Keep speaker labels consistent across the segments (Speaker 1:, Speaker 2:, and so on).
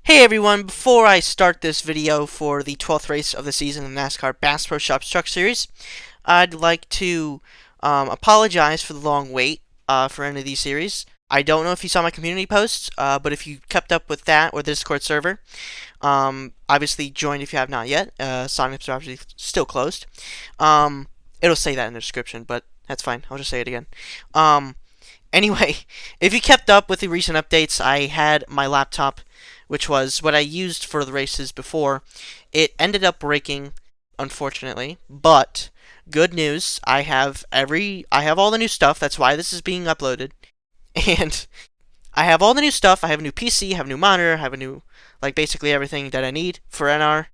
Speaker 1: Hey everyone, before I start this video for the 12th race of the season in the NASCAR Bass Pro Shops Truck Series, I'd like to apologize for the long wait for any of these series. I don't know if you saw my community posts, but if you kept up with that or the Discord server, obviously join if you have not yet. Sign-ups are obviously still closed. It'll say that in the description, but that's fine. I'll just say it again. Anyway, if you kept up with the recent updates, I had my laptop, which was what I used for the races before. It ended up breaking, unfortunately, but good news, I have all the new stuff. That's why this is being uploaded. And I have all the new stuff. I have a new PC, I have a new monitor, I have a new, basically everything that I need for NR.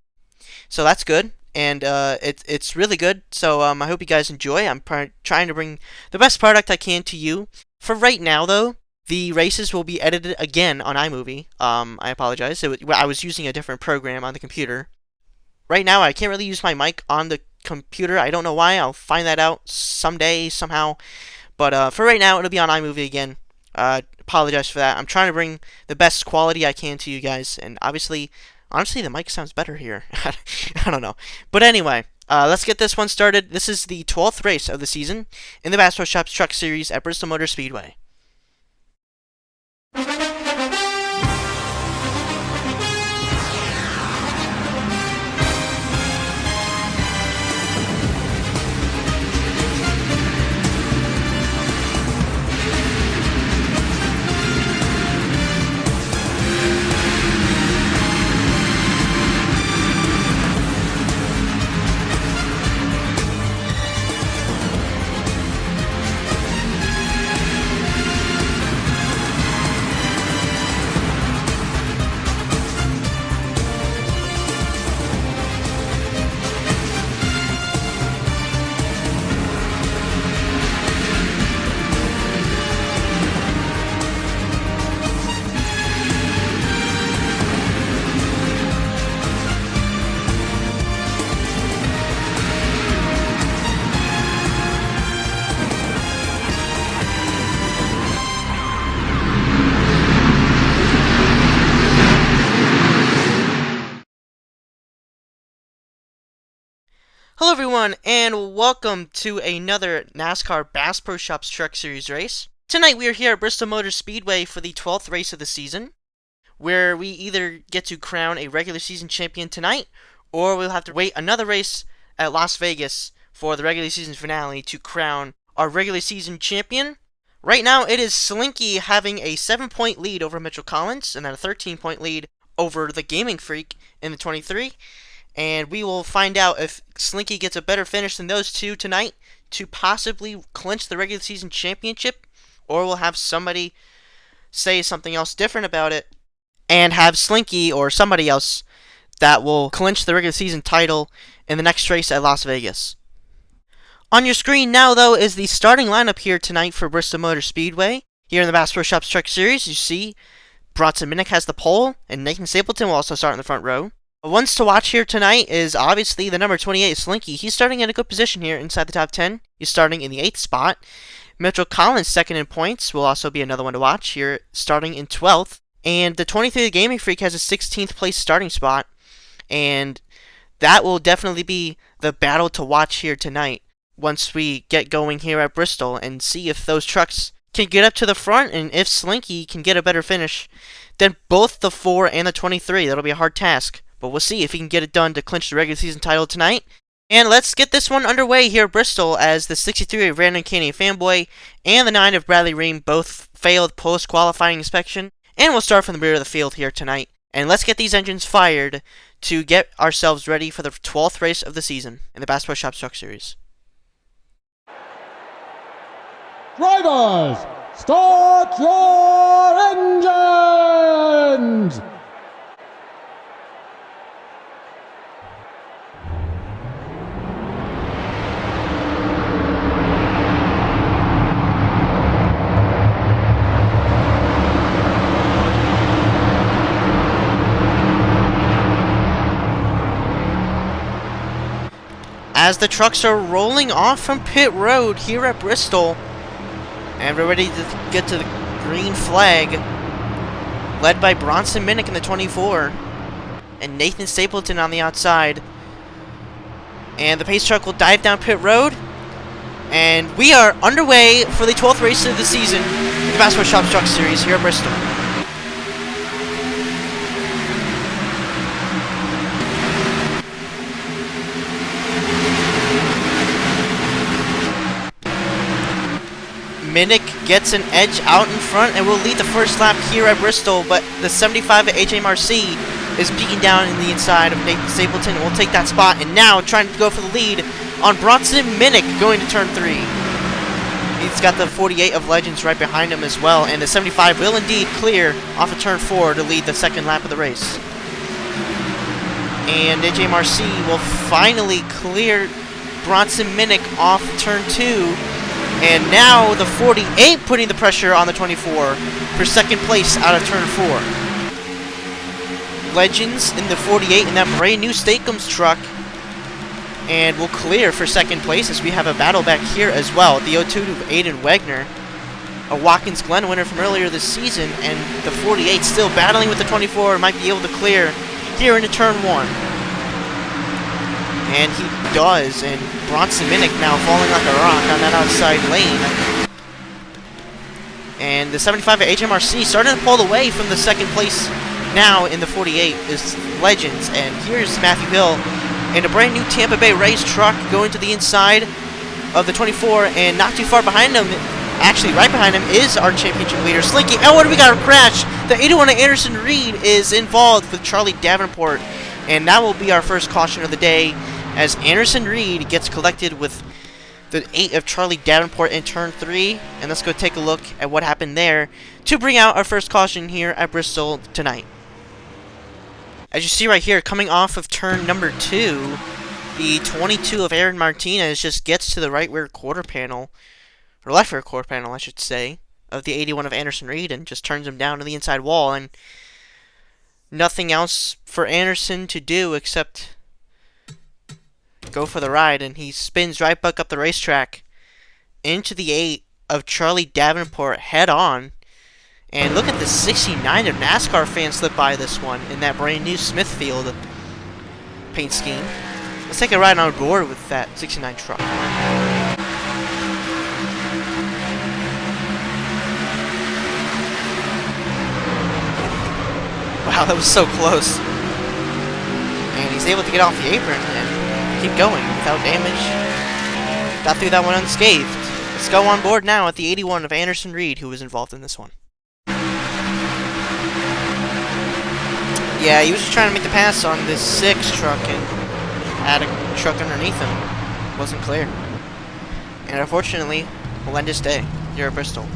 Speaker 1: So that's good. And it's really good. So I hope you guys enjoy. I'm trying to bring the best product I can to you. For right now, though, the races will be edited again on iMovie. I apologize. I was using a different program on the computer. Right now, I can't really use my mic on the computer. I don't know why. I'll find that out someday, somehow. But for right now, it'll be on iMovie again. Apologize for that. I'm trying to bring the best quality I can to you guys. And honestly, the mic sounds better here. I don't know. But anyway, let's get this one started. This is the 12th race of the season in the Bass Pro Shops Truck Series at Bristol Motor Speedway. Hello everyone, and welcome to another NASCAR Bass Pro Shops Truck Series race. Tonight we are here at Bristol Motor Speedway for the 12th race of the season, where we either get to crown a regular season champion tonight, or we'll have to wait another race at Las Vegas for the regular season finale to crown our regular season champion. Right now it is Slinky having a 7-point lead over Mitchell Collins, and then a 13-point lead over the Gaming Freak in the 23. And we will find out if Slinky gets a better finish than those two tonight to possibly clinch the regular season championship, or we'll have somebody say something else different about it and have Slinky or somebody else that will clinch the regular season title in the next race at Las Vegas. On your screen now, though, is the starting lineup here tonight for Bristol Motor Speedway. Here in the Bass Pro Shops Truck Series, you see Bronson Minnick has the pole, and Nathan Stapleton will also start in the front row. Ones to watch here tonight is obviously the number 28, Slinky. He's starting in a good position here inside the top 10. He's starting in the 8th spot. Mitchell Collins, second in points, will also be another one to watch here, starting in 12th. And the 23, the Gaming Freak, has a 16th place starting spot. And that will definitely be the battle to watch here tonight once we get going here at Bristol and see if those trucks can get up to the front and if Slinky can get a better finish than both the 4 and the 23. That'll be a hard task. But we'll see if he can get it done to clinch the regular season title tonight. And let's get this one underway here at Bristol, as the 63 of Brandon Caney Fanboy and the 9 of Bradley Ream both failed post-qualifying inspection. And we'll start from the rear of the field here tonight. And let's get these engines fired to get ourselves ready for the 12th race of the season in the Bass Pro Shops Truck Series.
Speaker 2: Drivers, start your engines!
Speaker 1: As the trucks are rolling off from pit road here at Bristol, and we're ready to get to the green flag led by Bronson Minnick in the 24, and Nathan Stapleton on the outside. And the pace truck will dive down pit road, and we are underway for the 12th race of the season in the Bass Pro Shops Truck Series here at Bristol. Minnick gets an edge out in front and will lead the first lap here at Bristol, but the 75 at HMRC is peeking down in the inside of Nathan Stapleton and will take that spot, and now trying to go for the lead on Bronson Minnick going to turn 3. He's got the 48 of Legends right behind him as well, and the 75 will indeed clear off of turn 4 to lead the second lap of the race. And HMRC will finally clear Bronson Minnick off turn 2. And now the 48 putting the pressure on the 24 for second place out of turn 4. Legends in the 48 in that brand new Steakums truck. And will clear for second place as we have a battle back here as well. The 02 to Aiden Wegner, a Watkins Glen winner from earlier this season. And the 48 still battling with the 24, might be able to clear here into turn 1. And he does, and Bronson Minnick now falling like a rock on that outside lane. And the 75 at HMRC starting to pull away from the second place now in the 48 is Legends. And here's Matthew Hill in a brand new Tampa Bay race truck going to the inside of the 24, and not too far behind him, actually right behind him, is our championship leader, Slinky. And what do we got? A crash! The 81 at Anderson Reed is involved with Charlie Davenport, and that will be our first caution of the day, as Anderson Reed gets collected with the 8 of Charlie Davenport in turn 3. And let's go take a look at what happened there to bring out our first caution here at Bristol tonight. As you see right here, coming off of turn number 2, the 22 of Aaron Martinez just gets to the right rear quarter panel, or left rear quarter panel I should say, of the 81 of Anderson Reed, and just turns him down to the inside wall. And nothing else for Anderson to do except go for the ride, and he spins right back up the racetrack into the 8 of Charlie Davenport head on. And look at the 69 of NASCAR fans slip by this one in that brand new Smithfield paint scheme. Let's take a ride on board with that 69 truck. Wow, that was so close. And he's able to get off the apron and keep going without damage. Got through that one unscathed. Let's go on board now at the 81 of Anderson Reed, who was involved in this one. Yeah, he was just trying to make the pass on this 6 truck and had a truck underneath him. Wasn't clear. And unfortunately, horrendous day here at Bristol.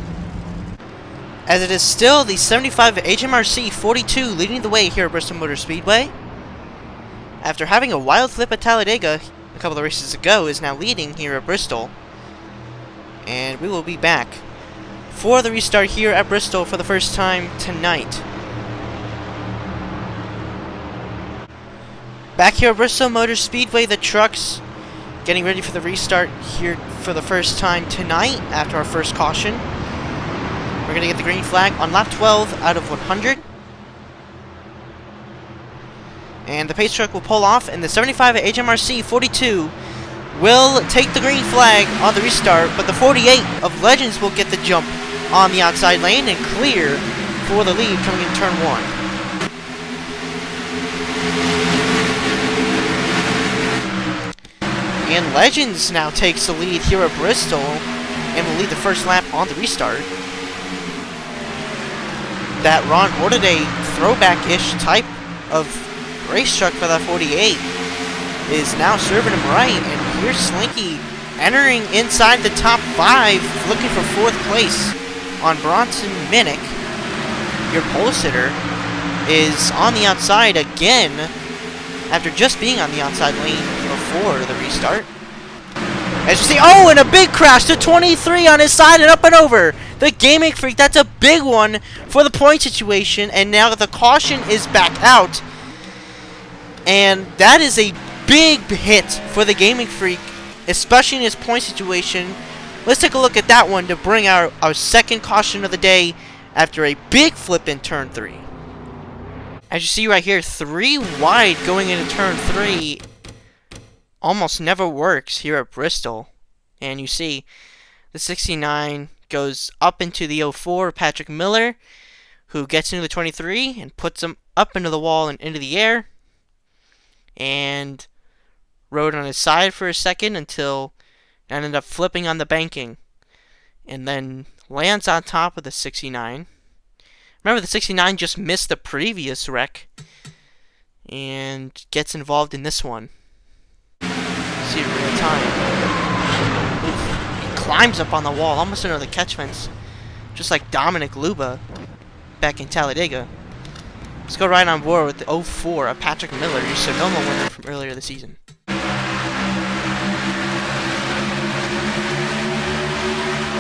Speaker 1: As it is still the 75 HMRC 42 leading the way here at Bristol Motor Speedway. After having a wild flip at Talladega a couple of races ago, is now leading here at Bristol. And we will be back for the restart here at Bristol for the first time tonight. Back here at Bristol Motor Speedway, the trucks getting ready for the restart here for the first time tonight after our first caution. We're going to get the green flag on lap 12 out of 100. And the pace truck will pull off, and the 75 at HMRC 42 will take the green flag on the restart, but the 48 of Legends will get the jump on the outside lane and clear for the lead coming in turn 1. And Legends now takes the lead here at Bristol and will lead the first lap on the restart. That Ron Hornaday throwback-ish type of race truck for that 48 is now serving him right, and here's Slinky entering inside the top 5, looking for 4th place on Bronson Minnick. Your pole sitter is on the outside again after just being on the outside lane before the restart. As you see, oh, and a big crash to 23 on his side and up and over. The Gaming Freak, that's a big one for the point situation, and now the caution is back out. And that is a big hit for the Gaming Freak, especially in his point situation. Let's take a look at that one to bring our second caution of the day after a big flip in turn 3. As you see right here, 3 wide going into turn 3 almost never works here at Bristol. And you see the 69 goes up into the 04, Patrick Miller, who gets into the 23 and puts him up into the wall and into the air. And rode on his side for a second until it ended up flipping on the banking. And then lands on top of the 69. Remember, the 69 just missed the previous wreck. And gets involved in this one. See it real time. Oof. He climbs up on the wall, almost under the catch fence. Just like Dominic Luba back in Talladega. Let's go right on board with the 04 of Patrick Miller, your Sonoma winner from earlier this season.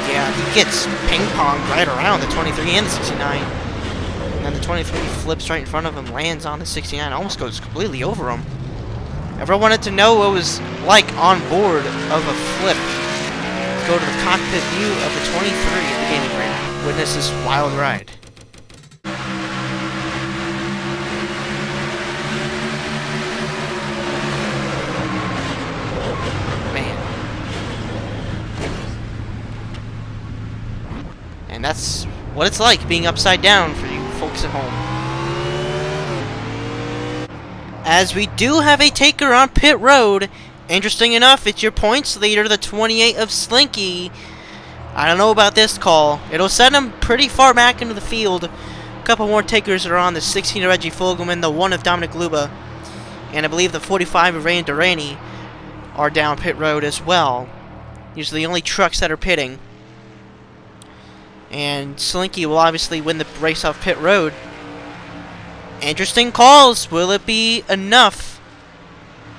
Speaker 1: Yeah, he gets ping-ponged right around the 23 and the 69. And then the 23 flips right in front of him, lands on the 69, almost goes completely over him. Ever wanted to know what it was like on board of a flip? Let's go to the cockpit view of the 23 at the gaming ring. Witness this wild ride. And that's what it's like being upside down for you folks at home. As we do have a taker on pit road. Interesting enough, it's your points leader, the 28 of Slinky. I don't know about this call. It'll send him pretty far back into the field. A couple more takers are on, the 16 of Reggie Fogelman, the 1 of Dominic Luba, and I believe the 45 of Rayan Durrani are down pit road as well. These are the only trucks that are pitting. And Slinky will obviously win the race off pit road. Interesting calls. Will it be enough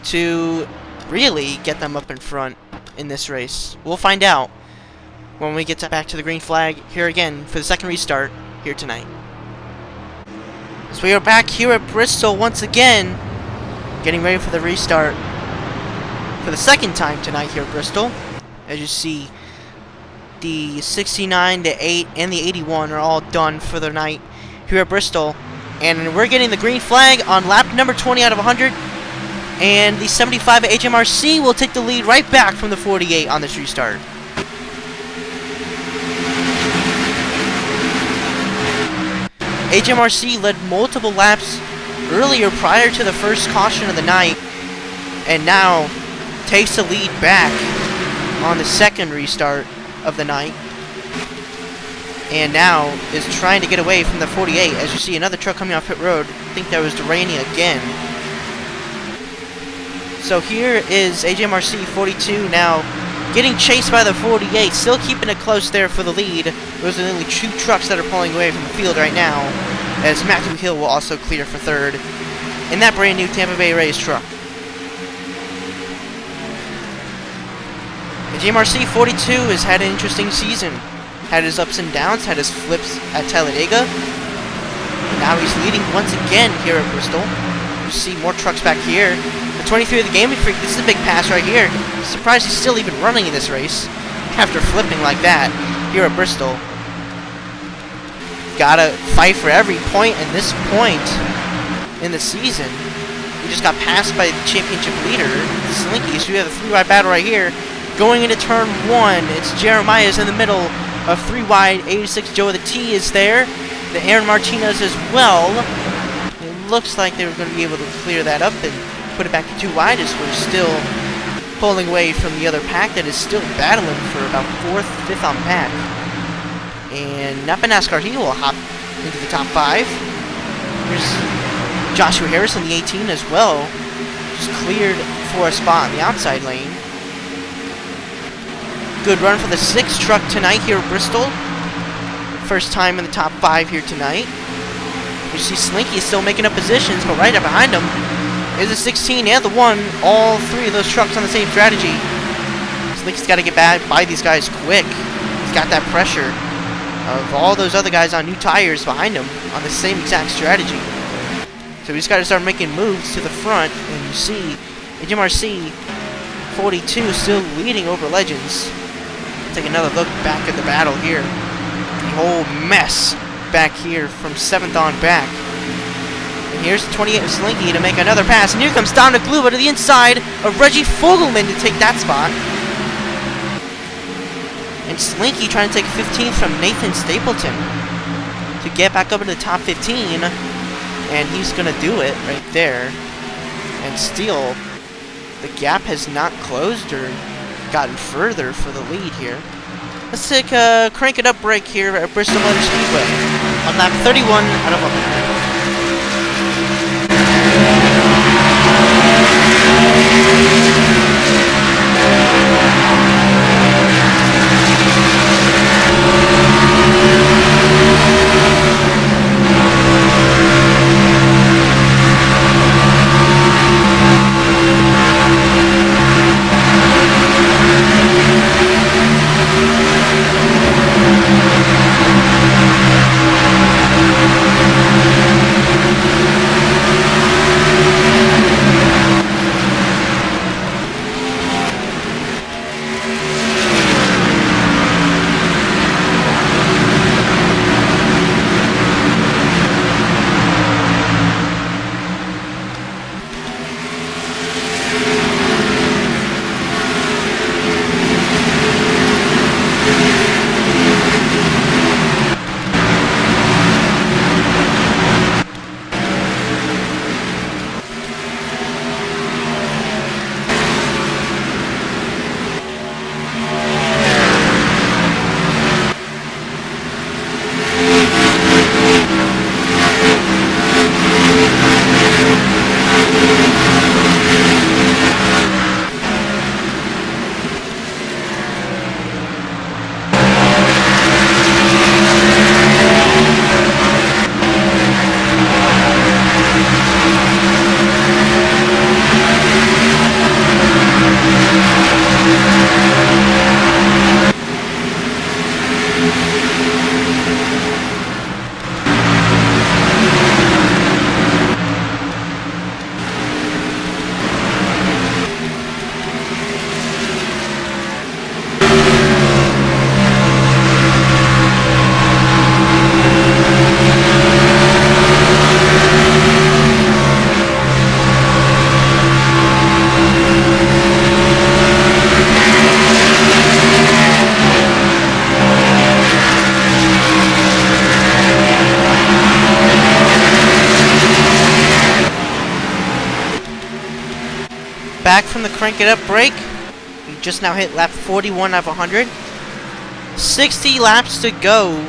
Speaker 1: to really get them up in front in this race? We'll find out when we get back to the green flag here again for the second restart here tonight. So we are back here at Bristol once again, getting ready for the restart for the second time tonight here at Bristol. As you see, the 69, the 8, and the 81 are all done for the night here at Bristol. And we're getting the green flag on lap number 20 out of 100. And the 75 at HMRC will take the lead right back from the 48 on this restart. HMRC led multiple laps earlier prior to the first caution of the night. And now takes the lead back on the second restart of the night, and now is trying to get away from the 48. As you see another truck coming off pit road. I think that was Durrani again. So here is HMRC 42 now getting chased by the 48, still keeping it close there for the lead. Those are the only 2 trucks that are pulling away from the field right now, as Matthew Hill will also clear for third in that brand new Tampa Bay Rays truck. HMRC 42 has had an interesting season. Had his ups and downs, had his flips at Talladega. And now he's leading once again here at Bristol. You see more trucks back here. The 23 of the Gaming Freak, this is a big pass right here. I'm surprised he's still even running in this race after flipping like that here at Bristol. Gotta fight for every point, and this point in the season, he just got passed by the championship leader, Slinky. So we have a 3-wide battle right here. Going into turn 1, it's Jeremiah's in the middle of 3 wide. 86 Joe of the T is there. The Aaron Martinez as well. It looks like they were going to be able to clear that up and put it back to 2 wide, as we're still pulling away from the other pack that is still battling for about 4th, 5th on pack. And Napa NASCAR, he will hop into the top 5. Here's Joshua Harrison, the 18 as well. Just cleared for a spot in the outside lane. Good run for the 6 truck tonight here at Bristol. First time in the top 5 here tonight. You see Slinky is still making up positions, but right up behind him is the 16 and the 1. All 3 of those trucks on the same strategy. Slinky's got to get by these guys quick. He's got that pressure of all those other guys on new tires behind him on the same exact strategy. So he's got to start making moves to the front, and you see HMRC 42 still leading over Legends. Take another look back at the battle here. The whole mess back here from 7th on back. And here's 28 of Slinky to make another pass. And here comes Dominic Luba to the inside of Reggie Fogelman to take that spot. And Slinky trying to take 15th from Nathan Stapleton to get back up into the top 15. And he's going to do it right there. And still, the gap has not closed or gotten further for the lead here. Let's take a crank it up break here at Bristol Motor Speedway on lap 31 out of 100. Back from the crank it up break. We just now hit lap 41 out of 100. 60 laps to go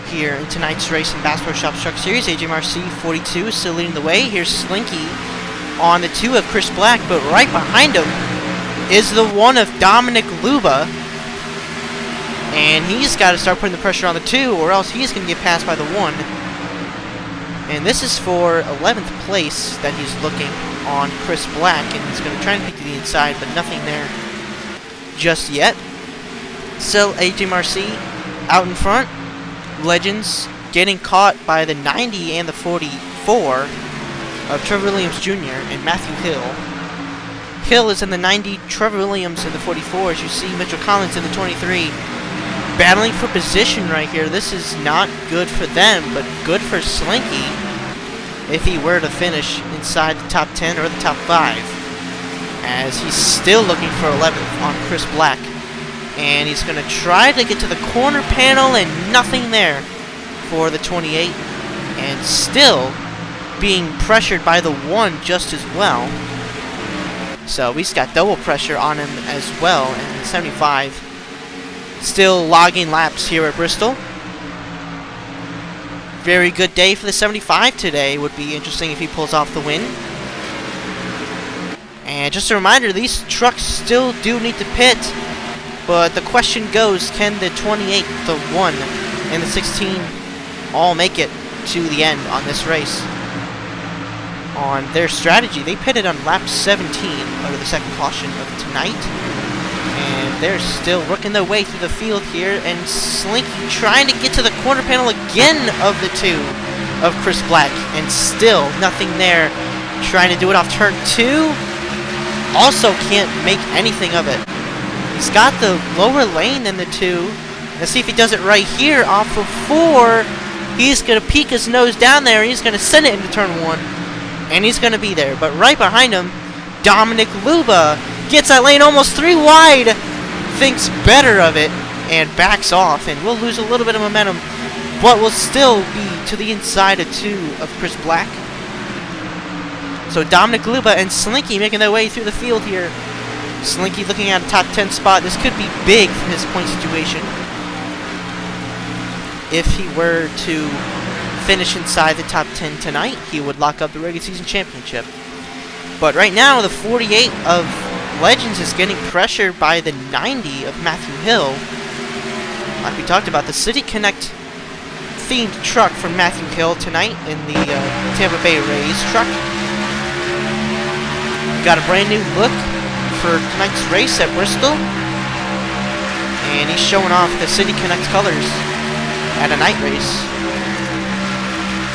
Speaker 1: here in tonight's race in Bass Pro Shops Truck Series. AJ Marcy 42 is still leading the way. Here's Slinky on the 2 of Chris Black, but right behind him is the 1 of Dominic Luba. And he's got to start putting the pressure on the 2, or else he's going to get passed by the 1. And this is for 11th place that he's looking on Chris Black, and he's going to try and pick to the inside, but nothing there just yet. Still AJ Marcy out in front. Legends getting caught by the 90 and the 44 of Trevor Williams Jr. and Matthew Hill. Hill is in the 90, Trevor Williams in the 44. As you see, Mitchell Collins in the 23. Battling for position right here. This is not good for them, but good for Slinky if he were to finish inside the top 10 or the top 5. As he's still looking for 11th on Chris Black. And he's going to try to get to the corner panel, and nothing there for the 28. And still being pressured by the 1 just as well. So he's got double pressure on him as well. And 75 still logging laps here at Bristol. Very good day for the 75 today. Would be interesting if he pulls off the win. And just a reminder, these trucks still do need to pit. But the question goes, can the 28, the 1, and the 16 all make it to the end on this race? On their strategy, they pitted on lap 17 under the second caution of tonight. And they're still working their way through the field here. And Slinky trying to get to the corner panel again of the 2 of Chris Black. And still nothing there. Trying to do it off turn 2. Also can't make anything of it. He's got the lower lane in the 2. Let's see if he does it right here off of 4. He's going to peek his nose down there. He's going to send it into turn 1. and he's going to be there. But right behind him, Dominic Luba gets that lane almost 3 wide, thinks better of it, and backs off, and will lose a little bit of momentum, but will still be to the inside of 2 of Chris Black. So Dominic Luba and Slinky making their way through the field here. Slinky looking at a top 10 spot. This could be big for his point situation if he were to finish inside the top 10 tonight. He would lock up the regular season championship. But right now, the 48 of Legends is getting pressured by the 90 of Matthew Hill. Like we talked about, the City Connect themed truck from Matthew Hill tonight in the Tampa Bay Rays truck. Got a brand new look for tonight's race at Bristol, and he's showing off the City Connect colors at a night race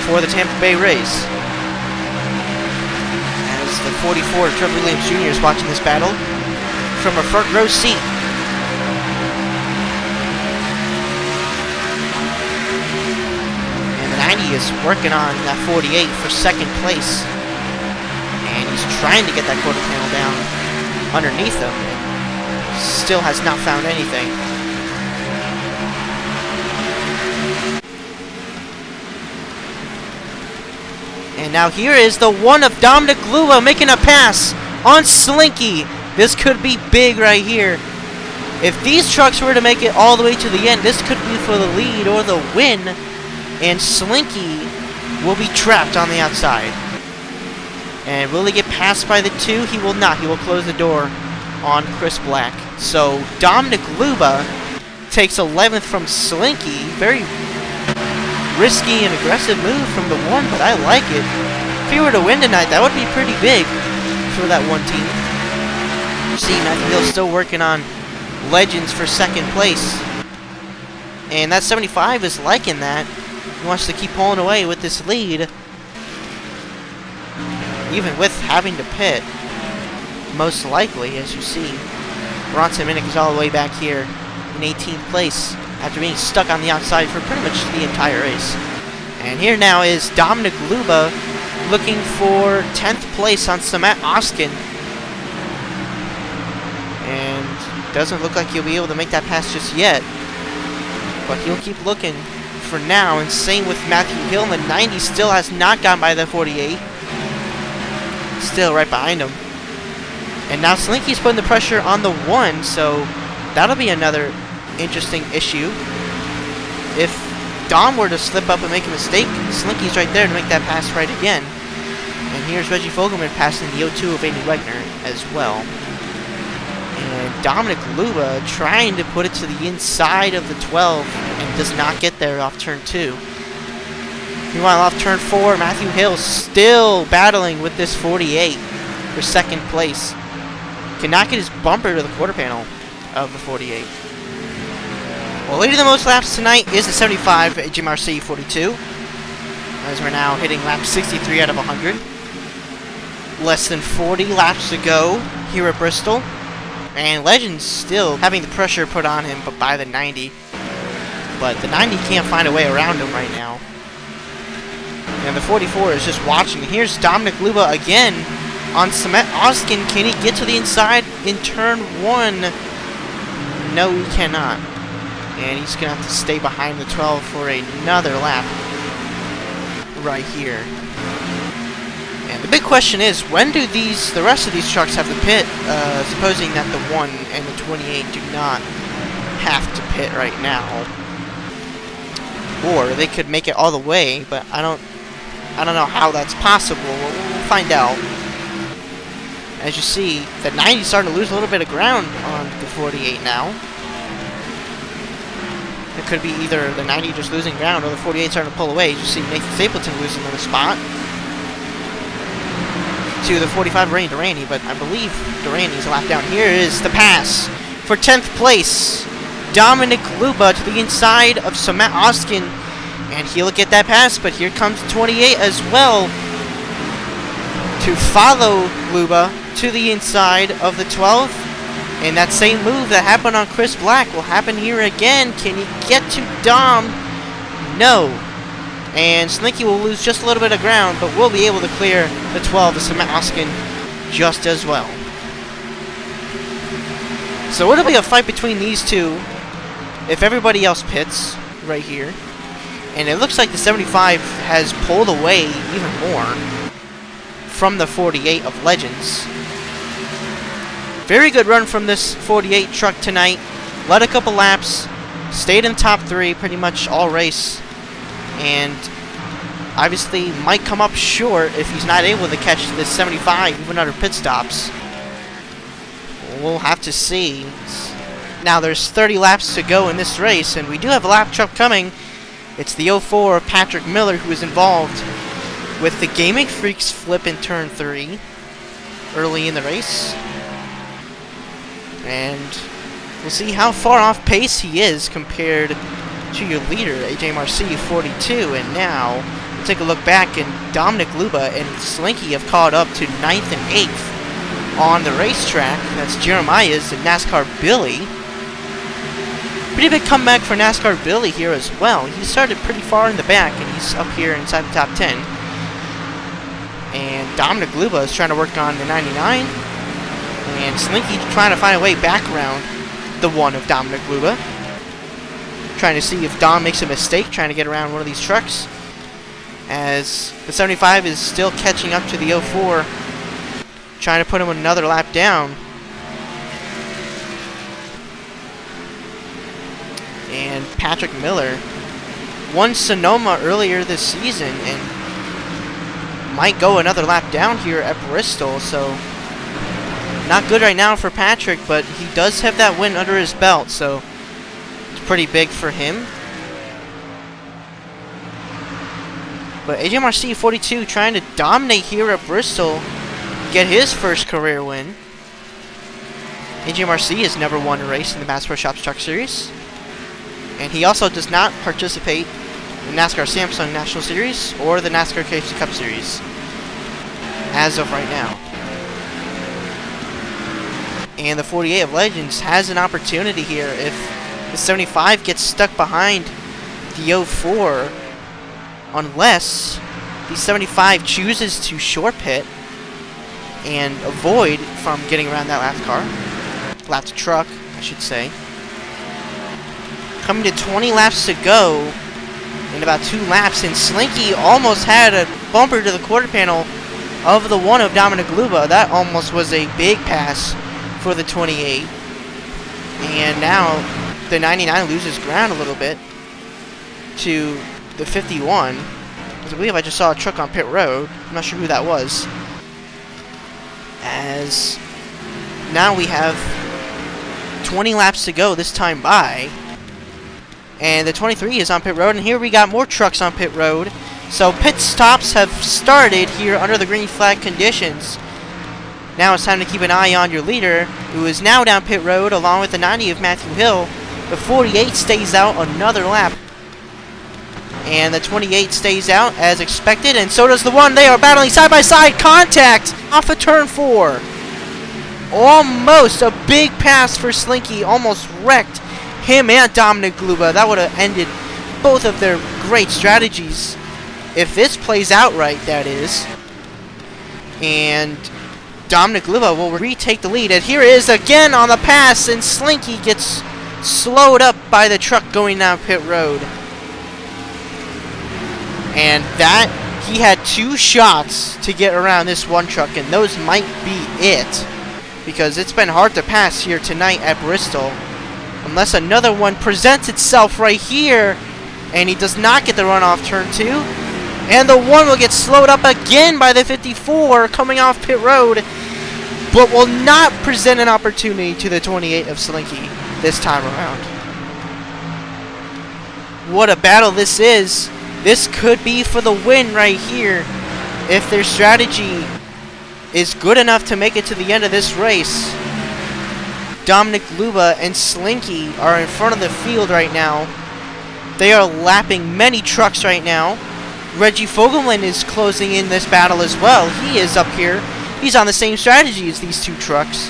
Speaker 1: for the Tampa Bay Rays. As the 44 Trevor Williams Jr. is watching this battle from a front row seat. And the 90 is working on that 48 for second place. And he's trying to get that quarter panel down underneath him, and still has not found anything. And now here is the 1 of Dominic Luba making a pass on Slinky. This could be big right here. If these trucks were to make it all the way to the end, this could be for the lead or the win, and Slinky will be trapped on the outside. And will he get passed by the 2? He will not. He will close the door on Chris Black. So Dominic Luba takes 11th from Slinky. Very risky and aggressive move from the 1, but I like it. If he were to win tonight, that would be pretty big for that 1 team. You see, Matthew Hill's still working on Legends for second place. And that 75 is liking that. He wants to keep pulling away with this lead, even with having to pit, most likely, as you see. Bronson Minnick is all the way back here in 18th place after being stuck on the outside for pretty much the entire race. And here now is Dominic Luba looking for 10th place on Samet Oskin. And doesn't look like he'll be able to make that pass just yet, but he'll keep looking for now. And same with Matthew Hill. The 90 still has not gone by the 48. Still right behind him. And now Slinky's putting the pressure on the 1, so that'll be another interesting issue. If Dom were to slip up and make a mistake, Slinky's right there to make that pass right again. And here's Reggie Fogelman passing the 0-2 of Andy Wegner as well. And Dominic Luba trying to put it to the inside of the 12 and does not get there off turn 2. Meanwhile, off turn 4, Matthew Hill still battling with this 48 for second place. Cannot get his bumper to the quarter panel of the 48. Well, leading the most laps tonight is the 75 HMRC 42, as we're now hitting lap 63 out of 100. Less than 40 laps to go here at Bristol. And Legends still having the pressure put on him but by the 90. But the 90 can't find a way around him right now. And the 44 is just watching. Here's Dominic Luba again on Samet Oskin. Can he get to the inside in turn 1? No, he cannot. And he's going to have to stay behind the 12 for another lap right here. And the big question is, when do the rest of these trucks have to pit? Supposing that the 1 and the 28 do not have to pit right now. Or they could make it all the way, but I don't know how that's possible. We'll find out. As you see, the 90 is starting to lose a little bit of ground on the 48 now. It could be either the 90 just losing ground or the 48 starting to pull away. You see Nathan Stapleton losing another spot to the 45 Randy Durante, but I believe Durante's a lap down. Here is the pass for 10th place. Dominic Luba to the inside of Samet Oskin, and he'll get that pass, but here comes 28 as well to follow Luba to the inside of the 12. And that same move that happened on Chris Black will happen here again. Can he get to Dom? No. And Slinky will lose just a little bit of ground, but will be able to clear the 12 of Samaskin just as well. So it'll be a fight between these two if everybody else pits right here. And it looks like the 75 has pulled away even more from the 48 of Legends. Very good run from this 48 truck tonight. Led a couple laps, stayed in top 3 pretty much all race, and obviously might come up short if he's not able to catch this 75 even under pit stops. We'll have to see. Now there's 30 laps to go in this race, and we do have a lap truck coming. It's the 04 Patrick Miller who is involved with the Gaming Freaks flip in turn 3 early in the race. And we'll see how far off pace he is compared to your leader, AJ Marcy, 42. And now, we'll take a look back, and Dominic Luba and Slinky have caught up to 9th and 8th on the racetrack. That's Jeremiah's and NASCAR Billy. Pretty big comeback for NASCAR Billy here as well. He started pretty far in the back, and he's up here inside the top 10. And Dominic Luba is trying to work on the 99. And Slinky trying to find a way back around the 1 of Dominic Luba. Trying to see if Dom makes a mistake trying to get around one of these trucks. As the 75 is still catching up to the 04. Trying to put him another lap down. And Patrick Miller won Sonoma earlier this season and might go another lap down here at Bristol, so not good right now for Patrick, but he does have that win under his belt, so it's pretty big for him. But AJ Marcy, 42, trying to dominate here at Bristol, get his first career win. AJ Marcy has never won a race in the Bass Pro Shops Truck Series. And he also does not participate in NASCAR Samsung National Series or the NASCAR KFC Cup Series as of right now. And the 48 of Legends has an opportunity here if the 75 gets stuck behind the 04, unless the 75 chooses to short pit and avoid from getting around that lap truck, I should say. Coming to 20 laps to go in about 2 laps, and Slinky almost had a bumper to the quarter panel of the 1 of Dominic Luba. That almost was a big pass for the 28. And now the 99 loses ground a little bit to the 51. I believe I just saw a truck on pit road. I'm not sure who that was. As now we have 20 laps to go this time by. And the 23 is on pit road, and here we got more trucks on pit road. So pit stops have started here under the green flag conditions. Now it's time to keep an eye on your leader, who is now down pit road along with the 90 of Matthew Hill. The 48 stays out another lap. And the 28 stays out as expected, and so does the 1. They are battling side by side. Contact off of turn 4. Almost a big pass for Slinky, almost wrecked him and Dominic Luba. That would have ended both of their great strategies if this plays out right, that is. And Dominic Luba will retake the lead, and here it is again on the pass, and Slinky gets slowed up by the truck going down pit road. And that, he had 2 shots to get around this 1 truck, and those might be it, because it's been hard to pass here tonight at Bristol. Unless another one presents itself right here, and he does not get the run off turn 2. And the 1 will get slowed up again by the 54 coming off pit road, but will not present an opportunity to the 28 of Slinky this time around. What a battle this is. This could be for the win right here if their strategy is good enough to make it to the end of this race. Dominic Luba and Slinky are in front of the field right now. They are lapping many trucks right now. Reggie Fogelman is closing in this battle as well. He is up here. He's on the same strategy as these 2 trucks.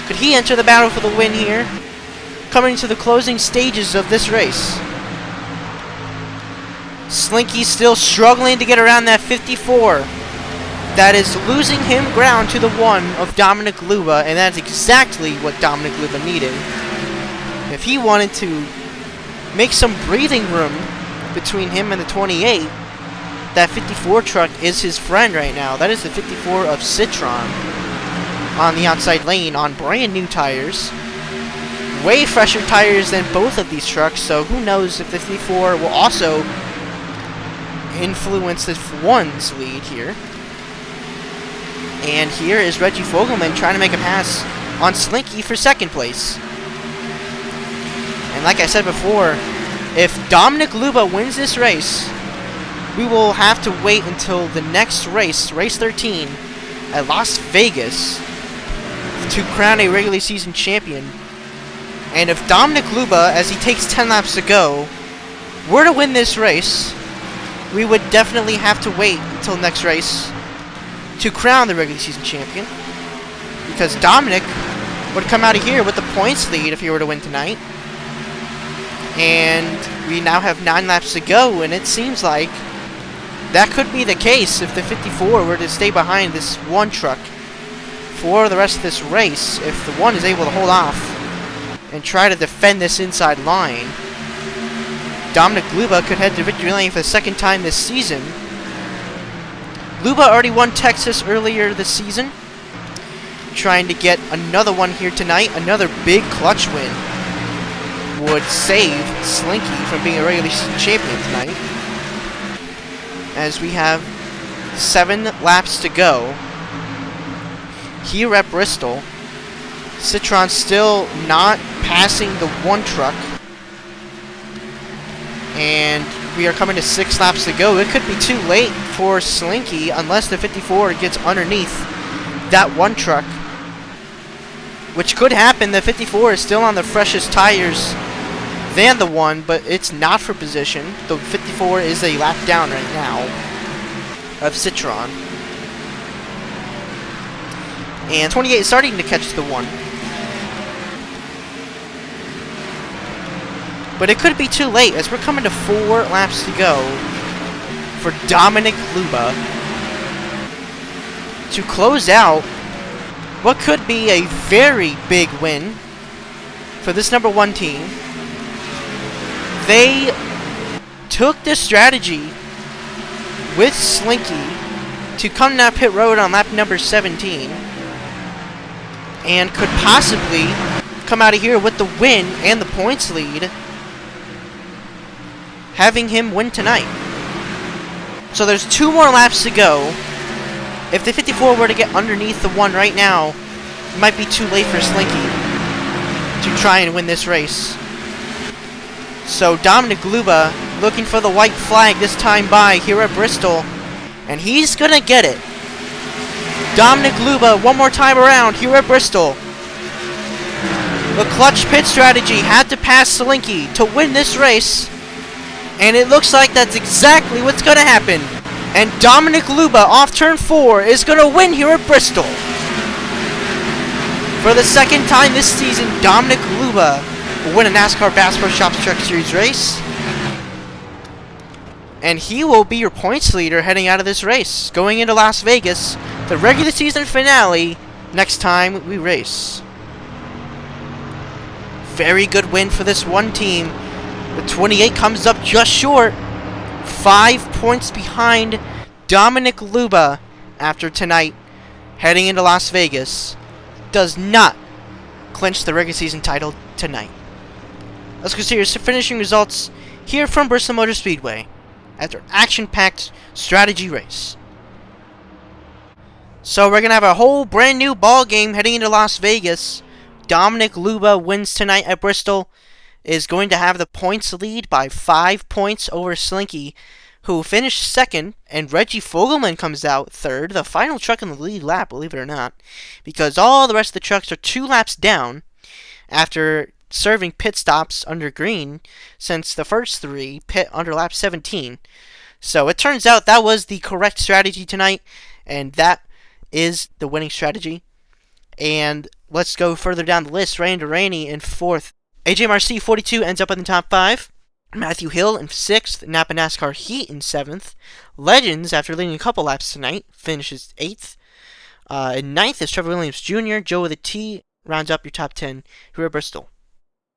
Speaker 1: Could he enter the battle for the win here? Coming to the closing stages of this race. Slinky still struggling to get around that 54. That is losing him ground to the 1 of Dominic Luba, and that's exactly what Dominic Luba needed. If he wanted to make some breathing room between him and the 28, that 54 truck is his friend right now. That is the 54 of Citron on the outside lane on brand new tires. Way fresher tires than both of these trucks, so who knows if the 54 will also influence the 1's lead here. And here is Reggie Fogelman trying to make a pass on Slinky for second place. And like I said before, if Dominic Luba wins this race, we will have to wait until the next race, race 13, at Las Vegas, to crown a regular season champion. And if Dominic Luba, as he takes 10 laps to go, were to win this race, we would definitely have to wait until next race to crown the regular season champion, because Dominic would come out of here with the points lead if he were to win tonight. And we now have 9 laps to go, and it seems like that could be the case if the 54 were to stay behind this 1 truck for the rest of this race. If the 1 is able to hold off and try to defend this inside line, Dominic Luba could head to victory lane for the 2nd time this season. Luba already won Texas earlier this season, trying to get another one here tonight. Another big clutch win would save Slinky from being a regular season champion tonight. As we have 7 laps to go here at Bristol. Citron still not passing the 1 truck, and we are coming to 6 laps to go. It could be too late for Slinky unless the 54 gets underneath that 1 truck, which could happen. The 54 is still on the freshest tires than the 1, but it's not for position. The 54 is a lap down right now of Citron. And 28 is starting to catch the 1. But it could be too late, as we're coming to 4 laps to go for Dominic Luba to close out what could be a very big win for this number 1 team. They took this strategy with Slinky to come down pit road on lap number 17 and could possibly come out of here with the win and the points lead, having him win tonight. So there's 2 more laps to go. If the 54 were to get underneath the 1 right now, it might be too late for Slinky to try and win this race. So Dominic Luba looking for the white flag this time by here at Bristol, and he's gonna get it. Dominic Luba one more time around here at Bristol. The clutch pit strategy had to pass Slinky to win this race, and it looks like that's exactly what's gonna happen. And Dominic Luba off turn 4 is gonna win here at Bristol. For the 2nd time this season, Dominic Luba will win a NASCAR Bass Pro Shops Truck Series race. And he will be your points leader heading out of this race, going into Las Vegas, the regular season finale, next time we race. Very good win for this 1 team. The 28 comes up just short, 5 points behind Dominic Luba after tonight, heading into Las Vegas. Does not clinch the regular season title tonight. Let's consider finishing results here from Bristol Motor Speedway after an action-packed strategy race. So we're going to have a whole brand new ball game heading into Las Vegas. Dominic Luba wins tonight at Bristol, is going to have the points lead by 5 points over Slinky, who finished 2nd, and Reggie Fogelman comes out 3rd, the final truck in the lead lap, believe it or not, because all the rest of the trucks are 2 laps down after serving pit stops under green, since the first 3 pit under lap 17. So it turns out that was the correct strategy tonight, and that is the winning strategy. And let's go further down the list. Randy in 4th. AJ Marcy, 42, ends up in the top 5. Matthew Hill in 6th, Napa NASCAR Heat in 7th. Legends, after leading a couple laps tonight, finishes 8th. In 9th is Trevor Williams Jr. Joe with a T rounds up your top 10 here at Bristol.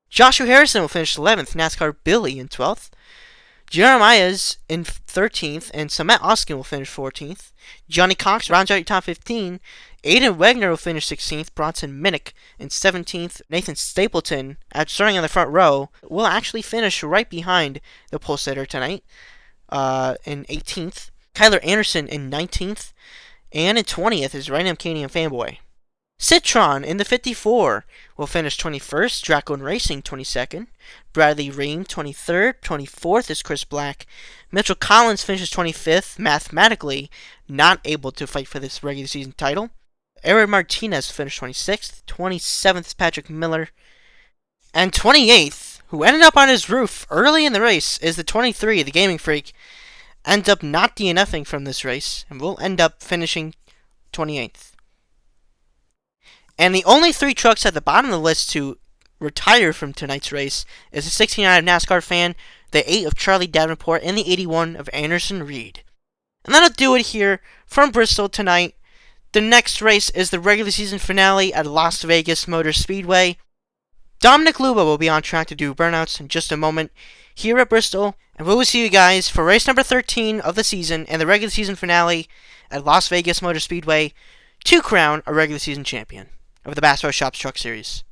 Speaker 1: Joshua Harrison will finish 11th, NASCAR Billy in 12th. Jeremiah's in 13th, and Samet Oskin will finish 14th. Johnny Cox rounds out your top 15. Aiden Wegner will finish 16th. Bronson Minnick in 17th. Nathan Stapleton, after starting on the front row, will actually finish right behind the pole sitter tonight in 18th. Kyler Anderson in 19th. And in 20th is Random Canadian Fanboy. Citron in the 54 will finish 21st, Draco Racing 22nd, Bradley Ream 23rd, 24th is Chris Black, Mitchell Collins finishes 25th, mathematically not able to fight for this regular season title. Aaron Martinez finished 26th, 27th is Patrick Miller, and 28th, who ended up on his roof early in the race, is the 23, the Gaming Freak. Ends up not DNFing from this race, and will end up finishing 28th. And the only 3 trucks at the bottom of the list to retire from tonight's race is the 69 of NASCAR Fan, the 8 of Charlie Davenport, and the 81 of Anderson Reed. And that'll do it here from Bristol tonight. The next race is the regular season finale at Las Vegas Motor Speedway. Dominic Luba will be on track to do burnouts in just a moment here at Bristol, and we will see you guys for race number 13 of the season and the regular season finale at Las Vegas Motor Speedway to crown a regular season champion of the Bass Pro Shops Truck Series.